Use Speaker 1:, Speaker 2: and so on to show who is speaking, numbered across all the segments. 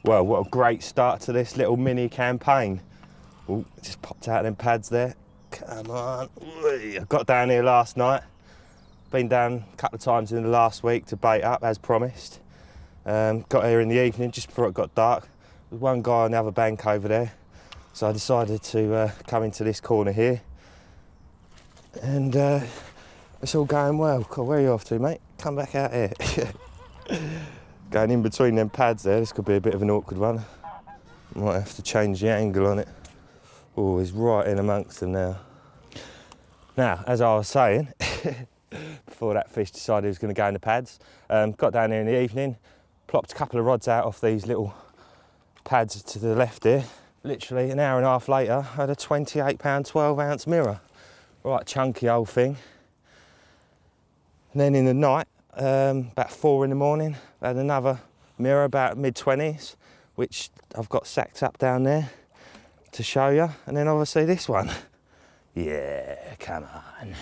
Speaker 1: Well, what a great start to this little mini campaign. Oh, just popped out them pads there. Come on. I got down here last night. Been down a couple of times in the last week to bait up as promised. Got here in the evening just before it got dark. There's one guy on the other bank over there. So I decided to come into this corner here. And it's all going well. Cool, where are you off to, mate? Come back out here. Going in between them pads there, this could be a bit of an awkward one. Might have to change the angle on it. Oh, he's right in amongst them now. Now, as I was saying, before that fish decided he was going to go in the pads, got down here in the evening, plopped a couple of rods out off these little pads to the left here. Literally an hour and a half later, I had a 28 pound, 12 ounce mirror. Right chunky old thing. And then in the night, about 4 in the morning, I had another mirror about mid-20s, which I've got sacked up down there to show you. And then obviously this one. Yeah, come on.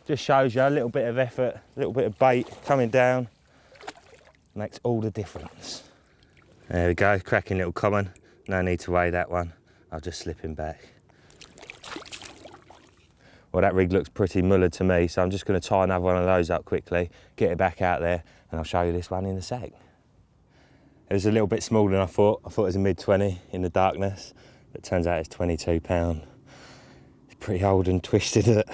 Speaker 1: Just shows you a little bit of effort, a little bit of bait coming down. Makes all the difference. There we go, cracking little common. No need to weigh that one. I'll just slip him back. Well, that rig looks pretty mullered to me, so I'm just going to tie another one of those up quickly, get it back out there, and I'll show you this one in a sec. It was a little bit smaller than I thought. I thought it was a mid-20 in the darkness, but it turns out it's 22 pound. It's pretty old and twisted.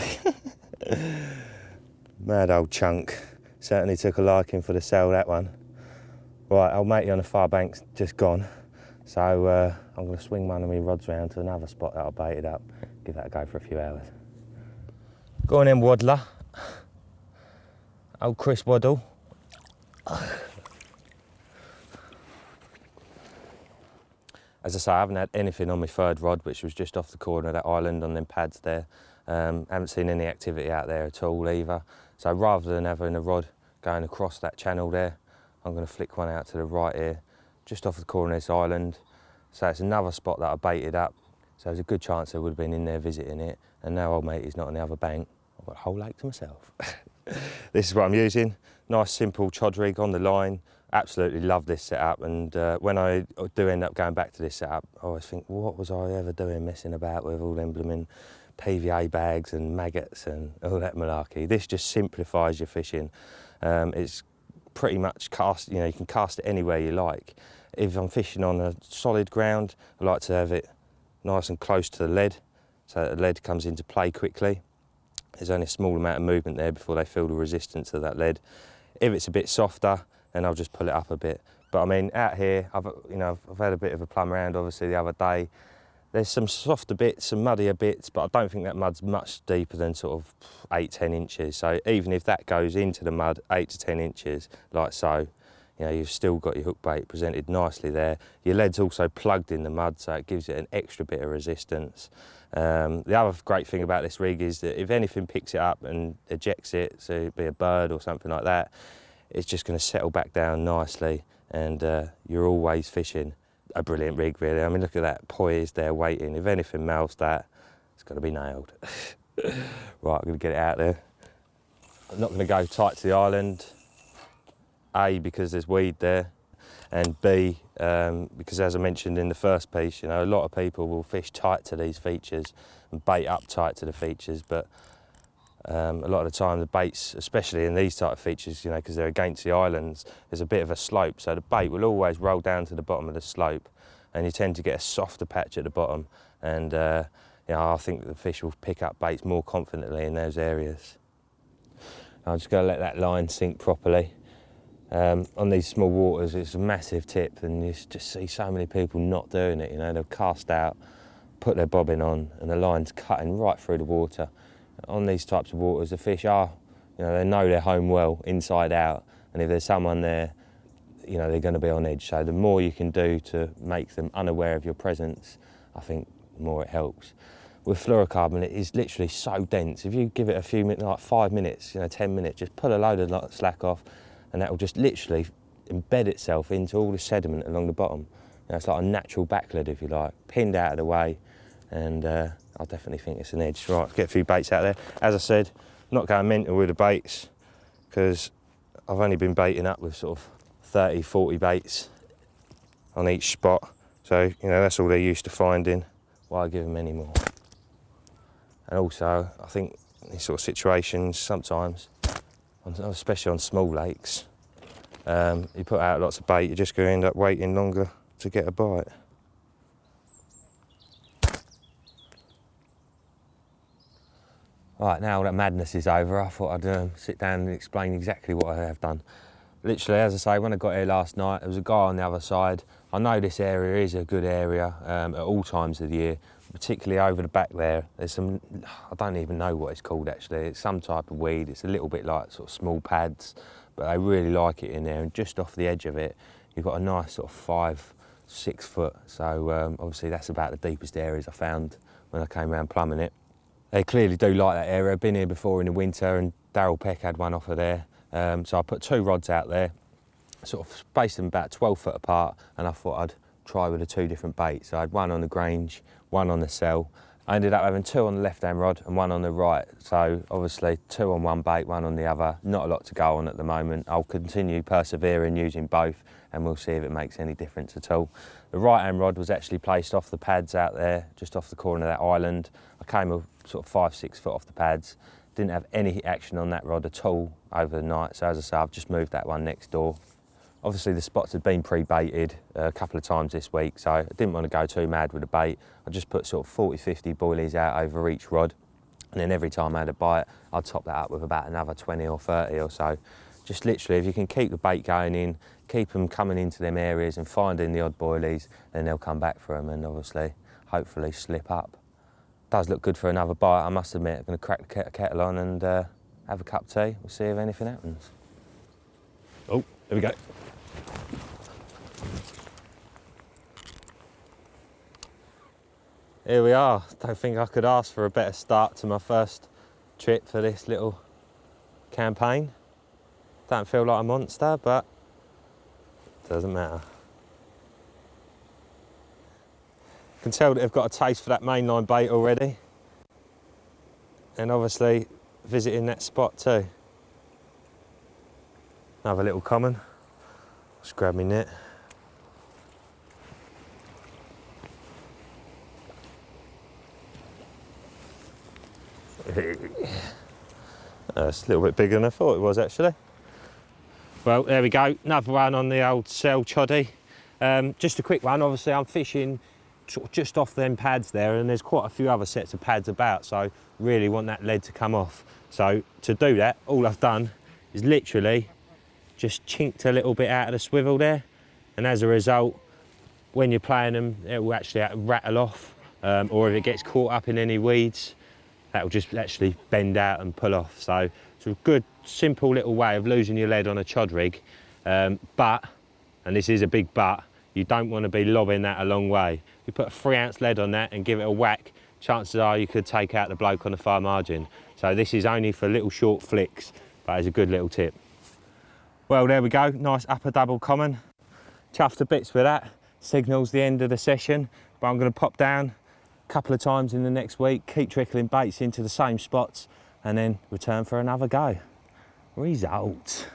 Speaker 1: Mad old chunk. Certainly took a liking for the sale, that one. Right, old matey on the far bank's just gone, so I'm going to swing one of my rods round to another spot that I baited up, give that a go for a few hours. Go on then, waddler. Old Chris Waddle. As I say, I haven't had anything on my third rod, which was just off the corner of that island on them pads there. Haven't seen any activity out there at all either. So rather than having a rod going across that channel there, I'm going to flick one out to the right here, just off the corner of this island. So it's another spot that I baited up. So there's a good chance I would have been in there visiting it. And now old matey's not on the other bank. I've got a whole lake to myself. This is what I'm using. Nice simple chod rig on the line. Absolutely love this setup, and when I do end up going back to this setup, I always think, what was I ever doing messing about with all them blooming PVA bags and maggots and all that malarkey. This just simplifies your fishing. It's pretty much cast, you know, you can cast it anywhere you like. If I'm fishing on a solid ground, I like to have it nice and close to the lead, so that the lead comes into play quickly. There's only a small amount of movement there before they feel the resistance of that lead. If it's a bit softer, then I'll just pull it up a bit. But I mean, out here, I've had a bit of a plumb around obviously the other day. There's some softer bits, some muddier bits, but I don't think that mud's much deeper than sort of 8-10 inches. So even if that goes into the mud 8 to 10 inches, like so, you know, you've still got your hook bait presented nicely there. Your lead's also plugged in the mud, so it gives it an extra bit of resistance. The other great thing about this rig is that if anything picks it up and ejects it, so it'd be a bird or something like that, it's just going to settle back down nicely, and you're always fishing. A brilliant rig, really. I mean, look at that poised there waiting. If anything mouths that, it's got to be nailed. Right, I'm going to get it out there. I'm not going to go tight to the island. A, because there's weed there, and B, because as I mentioned in the first piece, you know, a lot of people will fish tight to these features and bait up tight to the features, but a lot of the time the baits, especially in these type of features, you know, because they're against the islands, there's a bit of a slope, so the bait will always roll down to the bottom of the slope, and you tend to get a softer patch at the bottom, and you know, I think the fish will pick up baits more confidently in those areas. I'm just going to let that line sink properly. On these small waters, it's a massive tip, and you just see so many people not doing it. You know, they'll cast out, put their bobbin on, and the line's cutting right through the water. On these types of waters, the fish are, you know, they know their home well, inside out, and if there's someone there, you know, they're going to be on edge. So the more you can do to make them unaware of your presence, I think the more it helps. With fluorocarbon, it is literally so dense. If you give it a few minutes, like 5 minutes, you know, 10 minutes, just pull a load of slack off, and that will just literally embed itself into all the sediment along the bottom. You know, it's like a natural backlid, if you like, pinned out of the way, and I definitely think it's an edge. Right, get a few baits out there. As I said, not going mental with the baits, because I've only been baiting up with sort of 30, 40 baits on each spot. So, you know, that's all they're used to finding. Why give them any more? And also, I think in these sort of situations, sometimes, especially on small lakes, you put out lots of bait, you're just going to end up waiting longer to get a bite. Right, now that madness is over, I thought I'd sit down and explain exactly what I have done. Literally, as I say, when I got here last night, there was a guy on the other side. I know this area is a good area at all times of the year, particularly over the back there. There's some, I don't even know what it's called actually. It's some type of weed. It's a little bit like sort of small pads, but they really like it in there. And just off the edge of it, you've got a nice sort of 5-6 foot. So obviously that's about the deepest areas I found when I came around plumbing it. They clearly do like that area. I've been here before in the winter and Daryl Peck had one off of there. So I put 2 rods out there, sort of spaced them about 12 foot apart, and I thought I'd try with the 2 different baits. So I had one on the Grange, one on the cell. I ended up having 2 on the left-hand rod and 1 on the right. So obviously 2 on one bait, 1 on the other. Not a lot to go on at the moment. I'll continue persevering using both and we'll see if it makes any difference at all. The right-hand rod was actually placed off the pads out there, just off the corner of that island. I came a sort of 5-6 foot off the pads. Didn't have any action on that rod at all over the night. So as I say, I've just moved that one next door. Obviously the spots had been pre-baited a couple of times this week, so I didn't want to go too mad with the bait. I just put sort of 40-50 boilies out over each rod, and then every time I had a bite, I'd top that up with about another 20 or 30 or so. Just literally, if you can keep the bait going in, keep them coming into them areas and finding the odd boilies, then they'll come back for them and obviously, hopefully slip up. Does look good for another bite, I must admit. I'm going to crack the kettle on and have a cup of tea. We'll see if anything happens. Oh, there we go. Here we are. Don't think I could ask for a better start to my first trip for this little campaign. Don't feel like a monster, but doesn't matter. You can tell that they've got a taste for that mainline bait already. And obviously visiting that spot too. Another little common. Just grab my net. It's a little bit bigger than I thought it was actually. Well, there we go, another one on the old cell choddy. Just a quick one, obviously I'm fishing sort of just off them pads there and there's quite a few other sets of pads about, so really want that lead to come off. So to do that, all I've done is literally just chinked a little bit out of the swivel there, and as a result, when you're playing them, it will actually rattle off, or if it gets caught up in any weeds, that will just actually bend out and pull off. So it's a good, simple little way of losing your lead on a chod rig. But, and this is a big but, you don't want to be lobbing that a long way. You put a 3-ounce lead on that and give it a whack, chances are you could take out the bloke on the far margin. So this is only for little short flicks, but it's a good little tip. Well, there we go, nice upper double common. Chuffed to bits with that, signals the end of the session, but I'm going to pop down a couple of times in the next week, keep trickling baits into the same spots, and then return for another go. Results.